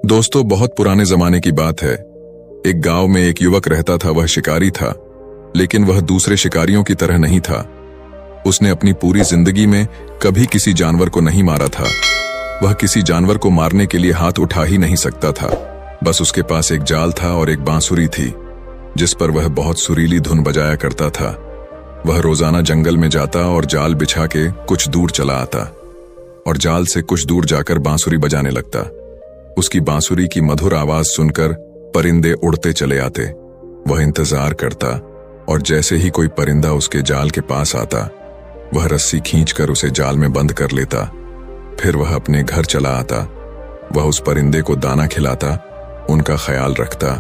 दोस्तों, बहुत पुराने जमाने की बात है। एक गांव में एक युवक रहता था। वह शिकारी था, लेकिन वह दूसरे शिकारियों की तरह नहीं था। उसने अपनी पूरी जिंदगी में कभी किसी जानवर को नहीं मारा था। वह किसी जानवर को मारने के लिए हाथ उठा ही नहीं सकता था। बस उसके पास एक जाल था और एक बांसुरी थी, जिस पर वह बहुत सुरीली धुन बजाया करता था। वह रोजाना जंगल में जाता और जाल बिछा के कुछ दूर चला आता और जाल से कुछ दूर जाकर बांसुरी बजाने लगता। उसकी बांसुरी की मधुर आवाज सुनकर परिंदे उड़ते चले आते। वह इंतजार करता और जैसे ही कोई परिंदा उसके जाल के पास आता, वह रस्सी खींचकर उसे जाल में बंद कर लेता। फिर वह अपने घर चला आता। वह उस परिंदे को दाना खिलाता, उनका ख्याल रखता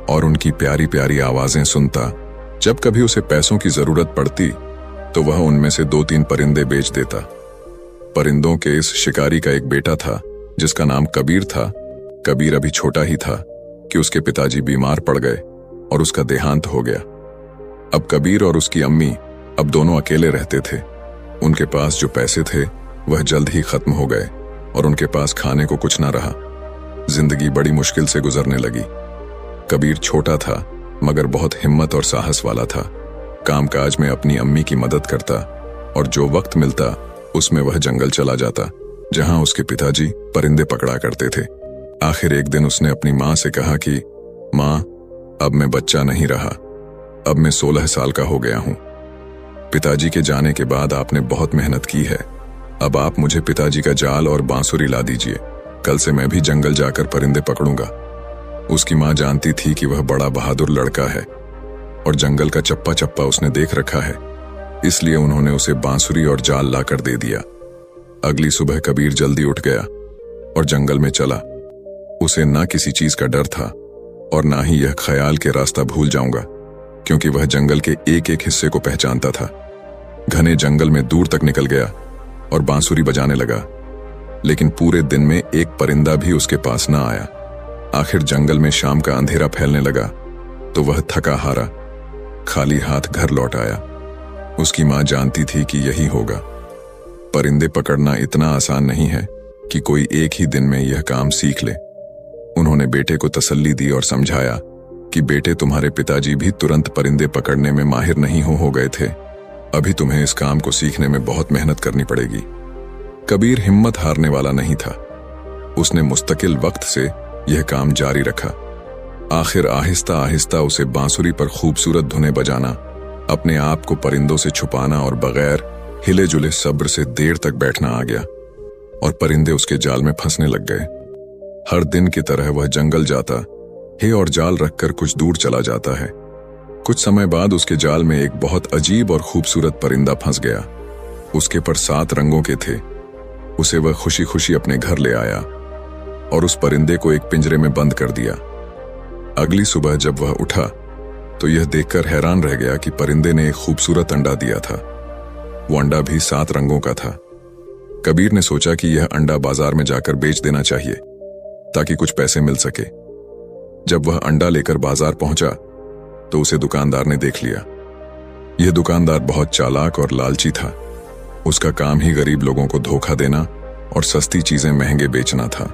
और उनकी प्यारी प्यारी आवाजें सुनता। जब कभी उसे पैसों की जरूरत पड़ती तो वह उनमें से 2-3 परिंदे बेच देता। परिंदों के इस शिकारी का एक बेटा था जिसका नाम कबीर था। कबीर अभी छोटा ही था कि उसके पिताजी बीमार पड़ गए और उसका देहांत हो गया। अब कबीर और उसकी अम्मी अब दोनों अकेले रहते थे। उनके पास जो पैसे थे वह जल्द ही खत्म हो गए और उनके पास खाने को कुछ न रहा। जिंदगी बड़ी मुश्किल से गुजरने लगी। कबीर छोटा था मगर बहुत हिम्मत और साहस वाला था। कामकाज में अपनी अम्मी की मदद करता और जो वक्त मिलता उसमें वह जंगल चला जाता, जहां उसके पिताजी परिंदे पकड़ा करते थे। आखिर एक दिन उसने अपनी माँ से कहा कि माँ, अब मैं बच्चा नहीं रहा। अब मैं 16 साल का हो गया हूँ। पिताजी के जाने के बाद आपने बहुत मेहनत की है। अब आप मुझे पिताजी का जाल और बांसुरी ला दीजिए। कल से मैं भी जंगल जाकर परिंदे पकड़ूंगा। उसकी माँ जानती थी कि वह बड़ा बहादुर लड़का है और जंगल का चप्पा चप्पा उसने देख रखा है, इसलिए उन्होंने उसे बांसुरी और जाल लाकर दे दिया। अगली सुबह कबीर जल्दी उठ गया और जंगल में चला। उसे ना किसी चीज का डर था और ना ही यह ख्याल के रास्ता भूल जाऊंगा, क्योंकि वह जंगल के एक एक हिस्से को पहचानता था। घने जंगल में दूर तक निकल गया और बांसुरी बजाने लगा, लेकिन पूरे दिन में एक परिंदा भी उसके पास ना आया। आखिर जंगल में शाम का अंधेरा फैलने लगा तो वह थका हारा खाली हाथ घर लौट आया। उसकी माँ जानती थी कि यही होगा। परिंदे पकड़ना इतना आसान नहीं है कि कोई एक ही दिन में यह काम सीख ले। उन्होंने बेटे को तसल्ली दी और समझाया कि बेटे, तुम्हारे पिताजी भी तुरंत परिंदे पकड़ने में माहिर नहीं हो गए थे। अभी तुम्हें इस काम को सीखने में बहुत मेहनत करनी पड़ेगी। कबीर हिम्मत हारने वाला नहीं था। उसने मुस्तकिल वक्त से यह काम जारी रखा। आखिर आहिस्ता आहिस्ता उसे बांसुरी पर खूबसूरत धुनें बजाना, अपने आप को परिंदों से छुपाना और बगैर हिले जुले सब्र से देर तक बैठना आ गया और परिंदे उसके जाल में फंसने लग गए। हर दिन की तरह वह जंगल जाता है और जाल रखकर कुछ दूर चला जाता है। कुछ समय बाद उसके जाल में एक बहुत अजीब और खूबसूरत परिंदा फंस गया। उसके पर 7 रंगों के थे। उसे वह खुशी खुशी अपने घर ले आया और उस परिंदे को एक पिंजरे में बंद कर दिया। अगली सुबह जब वह उठा तो यह देखकर हैरान रह गया कि परिंदे ने एक खूबसूरत अंडा दिया था। वो अंडा भी 7 रंगों का था। कबीर ने सोचा कि यह अंडा बाजार में जाकर बेच देना चाहिए ताकि कुछ पैसे मिल सके। जब वह अंडा लेकर बाजार पहुंचा तो उसे दुकानदार ने देख लिया। यह दुकानदार बहुत चालाक और लालची था। उसका काम ही गरीब लोगों को धोखा देना और सस्ती चीजें महंगे बेचना था।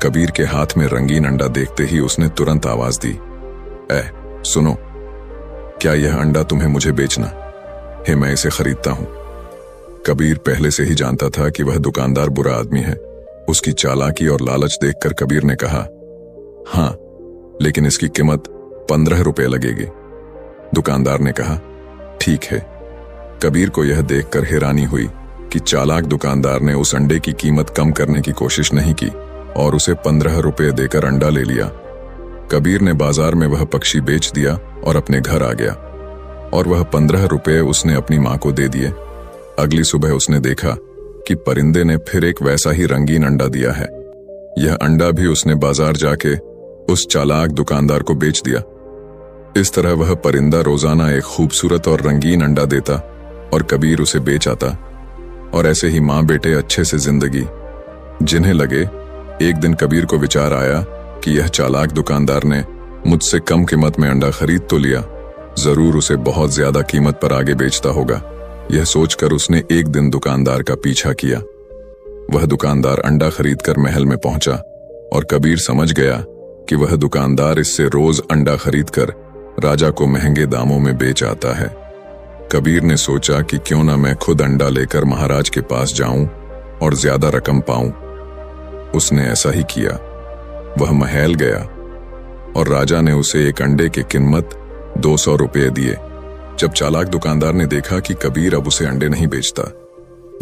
कबीर के हाथ में रंगीन अंडा देखते ही उसने तुरंत आवाज दी, सुनो, क्या यह अंडा तुम्हें मुझे बेचना है? मैं इसे खरीदता हूं। कबीर पहले से ही जानता था कि वह दुकानदार बुरा आदमी है। उसकी चालाकी और लालच देखकर कबीर ने कहा, हाँ, लेकिन इसकी कीमत 15 रुपए लगेगी। दुकानदार ने कहा, ठीक है। कबीर को यह देखकर हैरानी हुई कि चालाक दुकानदार ने उस अंडे की कीमत कम करने की कोशिश नहीं की और उसे 15 रुपए देकर अंडा ले लिया। कबीर ने बाजार में वह पक्षी बेच दिया और अपने घर आ गया और वह 15 रुपए उसने अपनी माँ को दे दिए। अगली सुबह उसने देखा कि परिंदे ने फिर एक वैसा ही रंगीन अंडा दिया है। यह अंडा भी उसने बाजार जाके उस चालाक दुकानदार को बेच दिया। इस तरह वह परिंदा रोजाना एक खूबसूरत और रंगीन अंडा देता और कबीर उसे बेच आता। और ऐसे ही माँ बेटे अच्छे से जिंदगी जिन्हें लगे। एक दिन कबीर को विचार आया कि यह चालाक दुकानदार ने मुझसे कम कीमत में अंडा खरीद तो लिया, जरूर उसे बहुत ज्यादा कीमत पर आगे बेचता होगा। यह सोचकर उसने एक दिन दुकानदार का पीछा किया। वह दुकानदार अंडा खरीदकर महल में पहुंचा और कबीर समझ गया कि वह दुकानदार इससे रोज अंडा खरीदकर राजा को महंगे दामों में बेच आता है। कबीर ने सोचा कि क्यों ना मैं खुद अंडा लेकर महाराज के पास जाऊं और ज्यादा रकम पाऊं। उसने ऐसा ही किया। वह महल गया और राजा ने उसे एक अंडे की कीमत 200 रुपये दिए। जब चालाक दुकानदार ने देखा कि कबीर अब उसे अंडे नहीं बेचता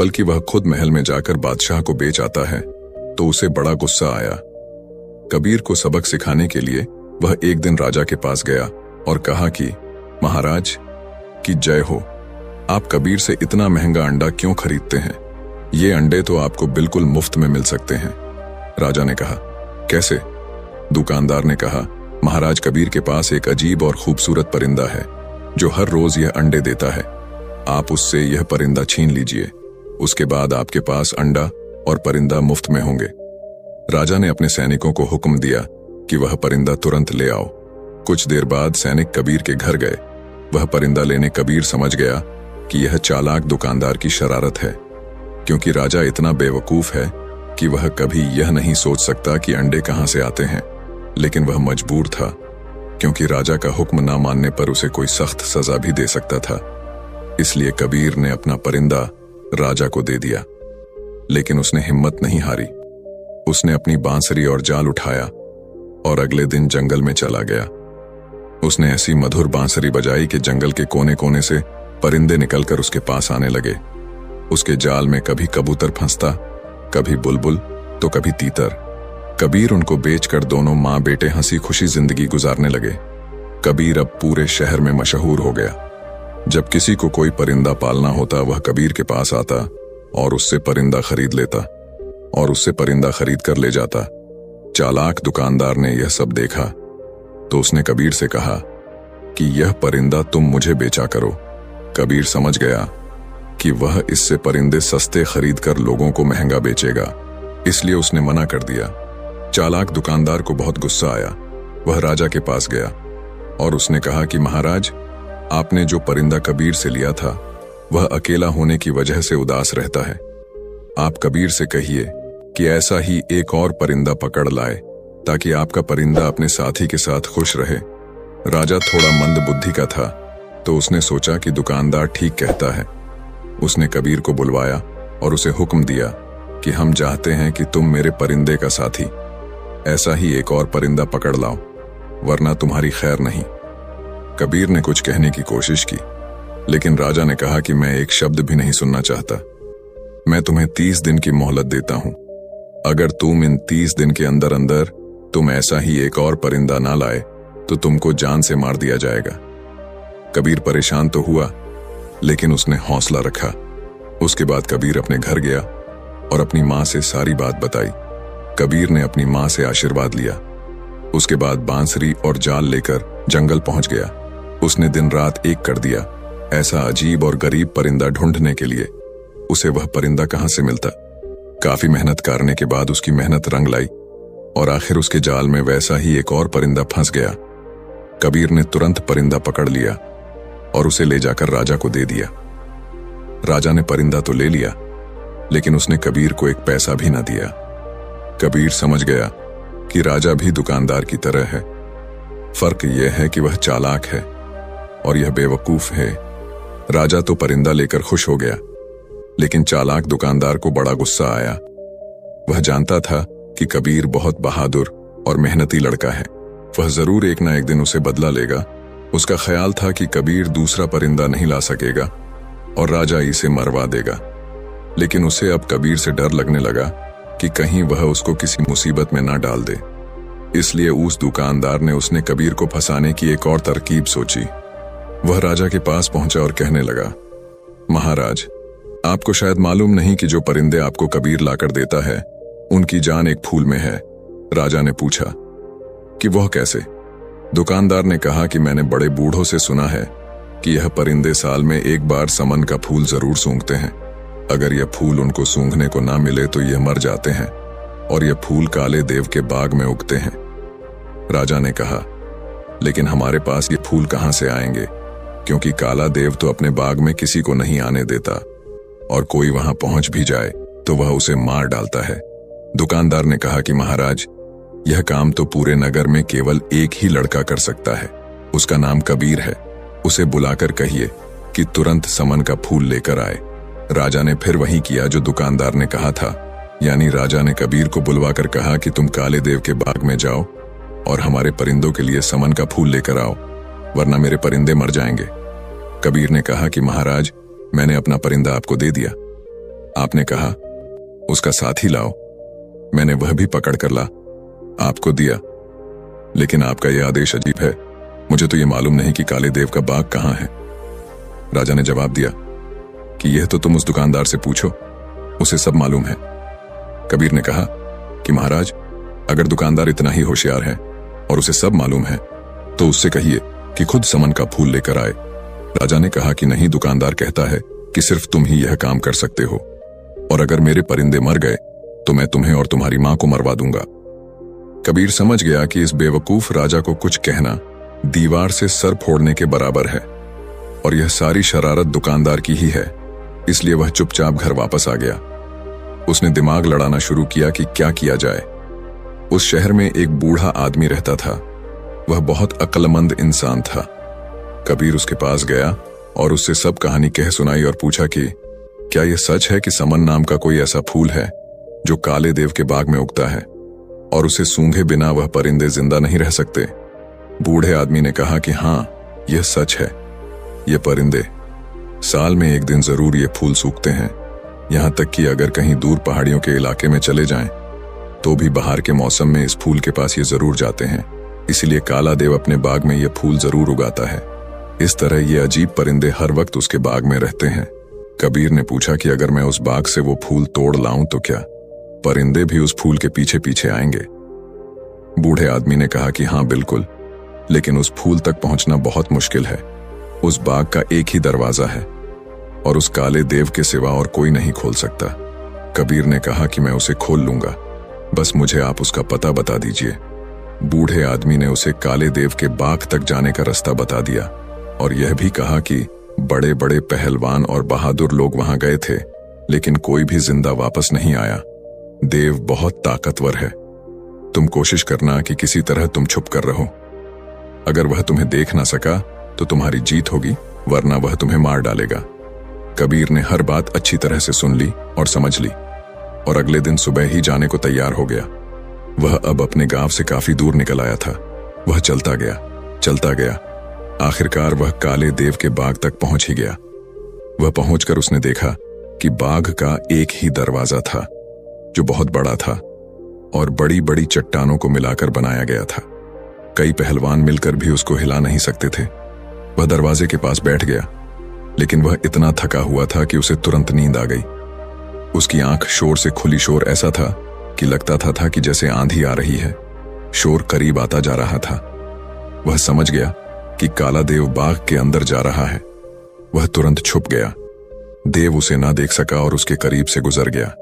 बल्कि वह खुद महल में जाकर बादशाह को बेच आता है, तो उसे बड़ा गुस्सा आया। कबीर को सबक सिखाने के लिए वह एक दिन राजा के पास गया और कहा कि महाराज की जय हो, आप कबीर से इतना महंगा अंडा क्यों खरीदते हैं? ये अंडे तो आपको बिल्कुल मुफ्त में मिल सकते हैं। राजा ने कहा, कैसे? दुकानदार ने कहा, महाराज, कबीर के पास एक अजीब और खूबसूरत परिंदा है जो हर रोज यह अंडे देता है। आप उससे यह परिंदा छीन लीजिए, उसके बाद आपके पास अंडा और परिंदा मुफ्त में होंगे। राजा ने अपने सैनिकों को हुक्म दिया कि वह परिंदा तुरंत ले आओ। कुछ देर बाद सैनिक कबीर के घर गए। वह परिंदा लेने कबीर समझ गया कि यह चालाक दुकानदार की शरारत है, क्योंकि राजा इतना बेवकूफ है कि वह कभी यह नहीं सोच सकता कि अंडे कहां से आते हैं। लेकिन वह मजबूर था, क्योंकि राजा का हुक्म ना मानने पर उसे कोई सख्त सजा भी दे सकता था। इसलिए कबीर ने अपना परिंदा राजा को दे दिया। लेकिन उसने हिम्मत नहीं हारी। उसने अपनी बांसुरी और जाल उठाया और अगले दिन जंगल में चला गया। उसने ऐसी मधुर बांसुरी बजाई कि जंगल के कोने कोने से परिंदे निकलकर उसके पास आने लगे। उसके जाल में कभी कबूतर फंसता, कभी बुलबुल तो कभी तीतर। कबीर उनको बेचकर दोनों मां बेटे हंसी खुशी जिंदगी गुजारने लगे। कबीर अब पूरे शहर में मशहूर हो गया। जब किसी को कोई परिंदा पालना होता, वह कबीर के पास आता और उससे परिंदा खरीद लेता और उससे परिंदा खरीद कर ले जाता। चालाक दुकानदार ने यह सब देखा तो उसने कबीर से कहा कि यह परिंदा तुम मुझे बेचा करो। कबीर समझ गया कि वह इससे परिंदे सस्ते खरीद कर लोगों को महंगा बेचेगा, इसलिए उसने मना कर दिया। चालाक दुकानदार को बहुत गुस्सा आया। वह राजा के पास गया और उसने कहा कि महाराज, आपने जो परिंदा कबीर से लिया था वह अकेला होने की वजह से उदास रहता है। आप कबीर से कहिए कि ऐसा ही एक और परिंदा पकड़ लाए ताकि आपका परिंदा अपने साथी के साथ खुश रहे। राजा थोड़ा मंद बुद्धि का था, तो उसने सोचा कि दुकानदार ठीक कहता है। उसने कबीर को बुलवाया और उसे हुक्म दिया कि हम चाहते हैं कि तुम मेरे परिंदे का साथी ऐसा ही एक और परिंदा पकड़ लाओ, वरना तुम्हारी खैर नहीं। कबीर ने कुछ कहने की कोशिश की, लेकिन राजा ने कहा कि मैं एक शब्द भी नहीं सुनना चाहता। मैं तुम्हें 30 दिन की मोहलत देता हूं। अगर तुम इन 30 दिन के अंदर अंदर तुम ऐसा ही एक और परिंदा ना लाए तो तुमको जान से मार दिया जाएगा। कबीर परेशान तो हुआ, लेकिन उसने हौसला रखा। उसके बाद कबीर अपने घर गया और अपनी मां से सारी बात बताई। कबीर ने अपनी मां से आशीर्वाद लिया। उसके बाद बांसुरी और जाल लेकर जंगल पहुंच गया। उसने दिन रात एक कर दिया ऐसा अजीब और गरीब परिंदा ढूंढने के लिए। उसे वह परिंदा कहां से मिलता? काफी मेहनत करने के बाद उसकी मेहनत रंग लाई और आखिर उसके जाल में वैसा ही एक और परिंदा फंस गया। कबीर ने तुरंत परिंदा पकड़ लिया और उसे ले जाकर राजा को दे दिया। राजा ने परिंदा तो ले लिया, लेकिन उसने कबीर को एक पैसा भी न दिया। कबीर समझ गया कि राजा भी दुकानदार की तरह है। फर्क यह है कि वह चालाक है और यह बेवकूफ है। राजा तो परिंदा लेकर खुश हो गया, लेकिन चालाक दुकानदार को बड़ा गुस्सा आया। वह जानता था कि कबीर बहुत बहादुर और मेहनती लड़का है। वह जरूर एक ना एक दिन उसे बदला लेगा। उसका ख्याल था कि कबीर दूसरा परिंदा नहीं ला सकेगा और राजा इसे मरवा देगा। लेकिन उसे अब कबीर से डर लगने लगा कि कहीं वह उसको किसी मुसीबत में ना डाल दे। इसलिए उस दुकानदार ने उसने कबीर को फंसाने की एक और तरकीब सोची। वह राजा के पास पहुंचा और कहने लगा, महाराज, आपको शायद मालूम नहीं कि जो परिंदे आपको कबीर लाकर देता है उनकी जान एक फूल में है। राजा ने पूछा कि वह कैसे? दुकानदार ने कहा कि मैंने बड़े बूढ़ों से सुना है कि यह परिंदे साल में एक बार समन का फूल जरूर सूंघते हैं। अगर यह फूल उनको सूंघने को ना मिले तो यह मर जाते हैं और यह फूल काले देव के बाग में उगते हैं। राजा ने कहा, लेकिन हमारे पास ये फूल कहां से आएंगे, क्योंकि काला देव तो अपने बाग में किसी को नहीं आने देता और कोई वहां पहुंच भी जाए तो वह उसे मार डालता है। दुकानदार ने कहा कि महाराज, यह काम तो पूरे नगर में केवल एक ही लड़का कर सकता है। उसका नाम कबीर है। उसे बुलाकर कहिए कि तुरंत समन का फूल लेकर आए। राजा ने फिर वही किया जो दुकानदार ने कहा था, यानी राजा ने कबीर को बुलवाकर कहा कि तुम काले देव के बाग में जाओ और हमारे परिंदों के लिए समन का फूल लेकर आओ, वरना मेरे परिंदे मर जाएंगे। कबीर ने कहा कि महाराज, मैंने अपना परिंदा आपको दे दिया। आपने कहा उसका साथी लाओ, मैंने वह भी पकड़ कर ला आपको दिया, लेकिन आपका यह आदेश अजीब है। मुझे तो यह मालूम नहीं कि काले देव का बाग कहाँ है। राजा ने जवाब दिया कि यह तो तुम उस दुकानदार से पूछो, उसे सब मालूम है। कबीर ने कहा कि महाराज, अगर दुकानदार इतना ही होशियार है और उसे सब मालूम है तो उससे कहिए कि खुद समन का फूल लेकर आए। राजा ने कहा कि नहीं, दुकानदार कहता है कि सिर्फ तुम ही यह काम कर सकते हो, और अगर मेरे परिंदे मर गए तो मैं तुम्हें और तुम्हारी मां को मरवा दूंगा। कबीर समझ गया कि इस बेवकूफ राजा को कुछ कहना दीवार से सर फोड़ने के बराबर है, और यह सारी शरारत दुकानदार की ही है, इसलिए वह चुपचाप घर वापस आ गया। उसने दिमाग लड़ाना शुरू किया कि क्या किया जाए। उस शहर में एक बूढ़ा आदमी रहता था। वह बहुत अक्लमंद इंसान था। कबीर उसके पास गया और उससे सब कहानी कह सुनाई और पूछा कि क्या यह सच है कि समन नाम का कोई ऐसा फूल है जो काले देव के बाग में उगता है और उसे सूंघे बिना वह परिंदे जिंदा नहीं रह सकते। बूढ़े आदमी ने कहा कि हाँ, यह सच है। ये परिंदे साल में एक दिन जरूर ये फूल सूखते हैं, यहां तक कि अगर कहीं दूर पहाड़ियों के इलाके में चले जाएं तो भी बाहर के मौसम में इस फूल के पास ये जरूर जाते हैं। इसलिए काला देव अपने बाग में ये फूल जरूर उगाता है। इस तरह ये अजीब परिंदे हर वक्त उसके बाग में रहते हैं। कबीर ने पूछा कि अगर मैं उस बाग से वो फूल तोड़ लाऊं तो क्या परिंदे भी उस फूल के पीछे पीछे आएंगे? बूढ़े आदमी ने कहा कि हाँ बिल्कुल, लेकिन उस फूल तक पहुंचना बहुत मुश्किल है। उस बाग का एक ही दरवाजा है और उस काले देव के सिवा और कोई नहीं खोल सकता। कबीर ने कहा कि मैं उसे खोल लूंगा, बस मुझे आप उसका पता बता दीजिए। बूढ़े आदमी ने उसे काले देव के बाग तक जाने का रास्ता बता दिया और यह भी कहा कि बड़े बड़े पहलवान और बहादुर लोग वहां गए थे, लेकिन कोई भी जिंदा वापस नहीं आया। देव बहुत ताकतवर है। तुम कोशिश करना कि किसी तरह तुम छुप कर रहो। अगर वह तुम्हें देख ना सका तो तुम्हारी जीत होगी, वरना वह तुम्हें मार डालेगा। कबीर ने हर बात अच्छी तरह से सुन ली और समझ ली और अगले दिन सुबह ही जाने को तैयार हो गया। वह अब अपने गांव से काफी दूर निकल आया था। वह चलता गया। आखिरकार वह काले देव के बाग तक पहुंच ही गया। वह पहुंचकर उसने देखा कि बाग का एक ही दरवाजा था जो बहुत बड़ा था और बड़ी बड़ी चट्टानों को मिलाकर बनाया गया था। कई पहलवान मिलकर भी उसको हिला नहीं सकते थे। वह दरवाजे के पास बैठ गया, लेकिन वह इतना थका हुआ था कि उसे तुरंत नींद आ गई। उसकी आंख शोर से खुली। शोर ऐसा था कि लगता था कि जैसे आंधी आ रही है। शोर करीब आता जा रहा था। वह समझ गया कि काला देव बाग के अंदर जा रहा है। वह तुरंत छुप गया। देव उसे ना देख सका और उसके करीब से गुजर गया।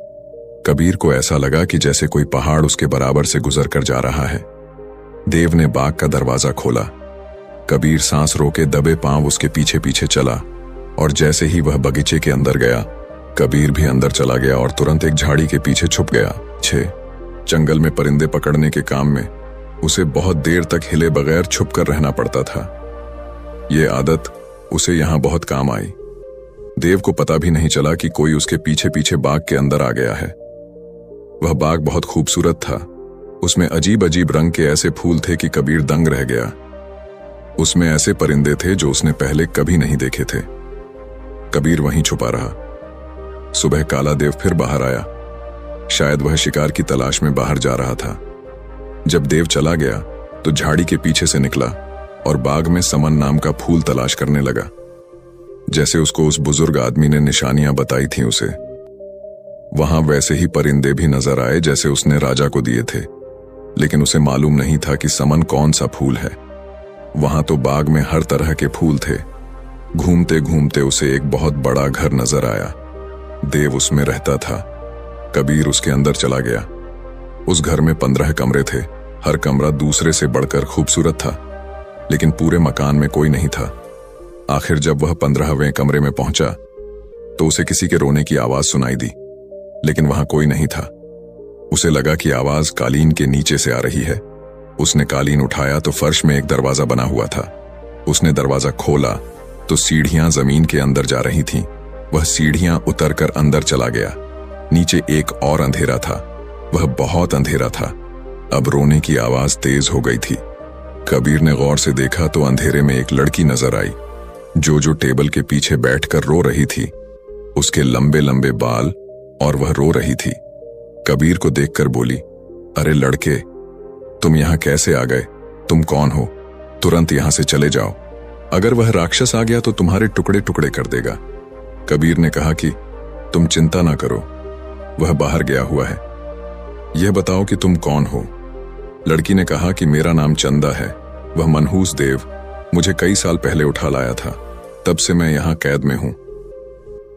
कबीर को ऐसा लगा कि जैसे कोई पहाड़ उसके बराबर से गुजर कर जा रहा है। देव ने बाग का दरवाजा खोला। कबीर सांस रोके दबे पांव उसके पीछे पीछे चला और जैसे ही वह बगीचे के अंदर गया, कबीर भी अंदर चला गया और तुरंत एक झाड़ी के पीछे छुप गया। जंगल में परिंदे पकड़ने के काम में उसे बहुत देर तक हिले बगैर छुप कर रहना पड़ता था। ये आदत उसे यहां बहुत काम आई। देव को पता भी नहीं चला कि कोई उसके पीछे पीछे बाग के अंदर आ गया है। वह बाग बहुत खूबसूरत था। उसमें अजीब अजीब रंग के ऐसे फूल थे कि कबीर दंग रह गया। उसमें ऐसे परिंदे थे जो उसने पहले कभी नहीं देखे थे। कबीर वहीं छुपा रहा। सुबह काला देव फिर बाहर आया। शायद वह शिकार की तलाश में बाहर जा रहा था। जब देव चला गया तो झाड़ी के पीछे से निकला और बाग में समन नाम का फूल तलाश करने लगा, जैसे उसको उस बुजुर्ग आदमी ने निशानियां बताई थीं उसे। वहां वैसे ही परिंदे भी नजर आए जैसे उसने राजा को दिए थे, लेकिन उसे मालूम नहीं था कि समन कौन सा फूल है। वहां तो बाग में हर तरह के फूल थे। घूमते घूमते उसे एक बहुत बड़ा घर नजर आया। देव उसमें रहता था। कबीर उसके अंदर चला गया। उस घर में 15 कमरे थे। हर कमरा दूसरे से बढ़कर खूबसूरत था, लेकिन पूरे मकान में कोई नहीं था। आखिर जब वह 15वें कमरे में पहुंचा तो उसे किसी के रोने की आवाज सुनाई दी, लेकिन वहां कोई नहीं था। उसे लगा कि आवाज कालीन के नीचे से आ रही है। उसने कालीन उठाया तो फर्श में एक दरवाजा बना हुआ था। उसने दरवाजा खोला तो सीढ़ियां जमीन के अंदर जा रही थीं। वह सीढ़ियां उतरकर अंदर चला गया। नीचे एक और अंधेरा था, वह बहुत अंधेरा था। अब रोने की आवाज तेज हो गई थी। कबीर ने गौर से देखा तो अंधेरे में एक लड़की नजर आई, जो टेबल के पीछे बैठकर रो रही थी। उसके लंबे लंबे बाल और वह रो रही थी। कबीर को देखकर बोली, अरे लड़के, तुम यहां कैसे आ गए? तुम कौन हो? तुरंत यहां से चले जाओ। अगर वह राक्षस आ गया तो तुम्हारे टुकड़े टुकड़े कर देगा। कबीर ने कहा कि तुम चिंता ना करो, वह बाहर गया हुआ है। यह बताओ कि तुम कौन हो? लड़की ने कहा कि मेरा नाम चंदा है। वह मनहूस देव मुझे कई साल पहले उठा लाया था, तब से मैं यहां कैद में हूं।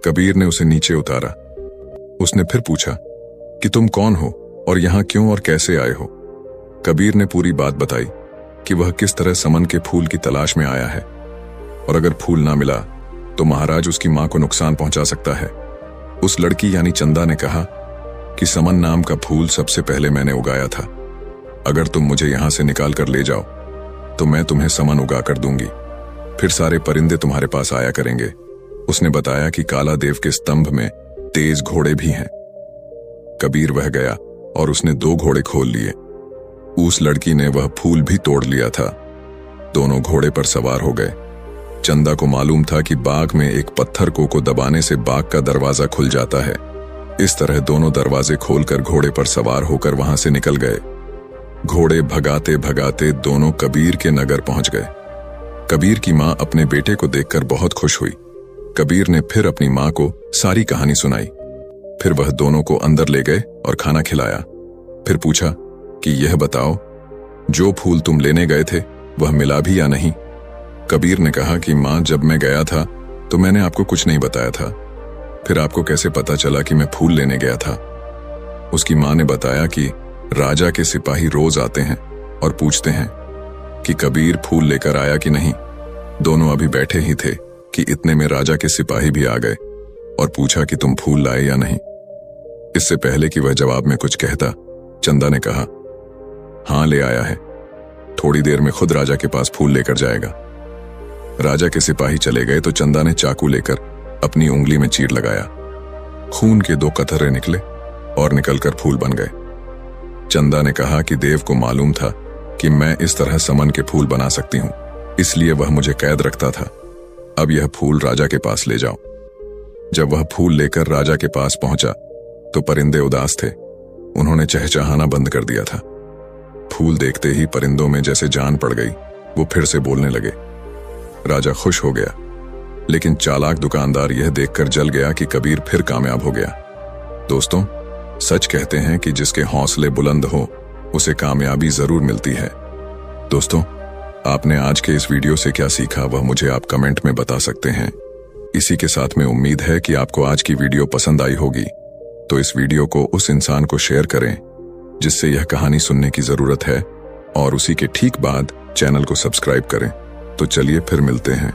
कबीर ने उसे नीचे उतारा। उसने फिर पूछा कि तुम कौन हो और यहां क्यों और कैसे आए हो? कबीर ने पूरी बात बताई कि वह किस तरह समन के फूल की तलाश में आया है और अगर फूल ना मिला तो महाराज उसकी मां को नुकसान पहुंचा सकता है। उस लड़की यानी चंदा ने कहा कि समन नाम का फूल सबसे पहले मैंने उगाया था। अगर तुम मुझे यहां से निकाल कर ले जाओ तो मैं तुम्हें समन उगा कर दूंगी, फिर सारे परिंदे तुम्हारे पास आया करेंगे। उसने बताया कि काला देव के स्तंभ में तेज घोड़े भी हैं। कबीर वह गया और उसने 2 घोड़े खोल लिए। उस लड़की ने वह फूल भी तोड़ लिया था। दोनों घोड़े पर सवार हो गए। चंदा को मालूम था कि बाग में एक पत्थर को दबाने से बाग का दरवाजा खुल जाता है। इस तरह दोनों दरवाजे खोलकर घोड़े पर सवार होकर वहां से निकल गए। घोड़े भगाते भगाते दोनों कबीर के नगर पहुंच गए। कबीर की मां अपने बेटे को देखकर बहुत खुश हुई। कबीर ने फिर अपनी मां को सारी कहानी सुनाई। फिर वह दोनों को अंदर ले गए और खाना खिलाया। फिर पूछा कि यह बताओ, जो फूल तुम लेने गए थे वह मिला भी या नहीं? कबीर ने कहा कि मां, जब मैं गया था तो मैंने आपको कुछ नहीं बताया था, फिर आपको कैसे पता चला कि मैं फूल लेने गया था? उसकी मां ने बताया कि राजा के सिपाही रोज आते हैं और पूछते हैं कि कबीर फूल लेकर आया कि नहीं। दोनों अभी बैठे ही थे कि इतने में राजा के सिपाही भी आ गए और पूछा कि तुम फूल लाए या नहीं। इससे पहले कि वह जवाब में कुछ कहता, चंदा ने कहा, हां ले आया है, थोड़ी देर में खुद राजा के पास फूल लेकर जाएगा। राजा के सिपाही चले गए तो चंदा ने चाकू लेकर अपनी उंगली में चीर लगाया। खून के 2 कतरे निकले और निकलकर फूल बन गए। चंदा ने कहा कि देव को मालूम था कि मैं इस तरह समन के फूल बना सकती हूं, इसलिए वह मुझे कैद रखता था। अब यह फूल राजा के पास ले जाओ। जब वह फूल लेकर राजा के पास पहुंचा तो परिंदे उदास थे। उन्होंने चहचहाना बंद कर दिया था। फूल देखते ही परिंदों में जैसे जान पड़ गई। वो फिर से बोलने लगे। राजा खुश हो गया, लेकिन चालाक दुकानदार यह देखकर जल गया कि कबीर फिर कामयाब हो गया। दोस्तों, सच कहते हैं कि जिसके हौसले बुलंद हो उसे कामयाबी जरूर मिलती है। दोस्तों, आपने आज के इस वीडियो से क्या सीखा वह मुझे आप कमेंट में बता सकते हैं। इसी के साथ में उम्मीद है कि आपको आज की वीडियो पसंद आई होगी, तो इस वीडियो को उस इंसान को शेयर करें जिससे यह कहानी सुनने की जरूरत है, और उसी के ठीक बाद चैनल को सब्सक्राइब करें। तो चलिए फिर मिलते हैं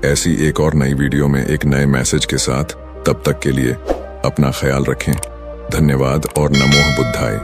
ऐसी एक और नई वीडियो में एक नए मैसेज के साथ। तब तक के लिए अपना ख्याल रखें। धन्यवाद और नमो बुद्धाय।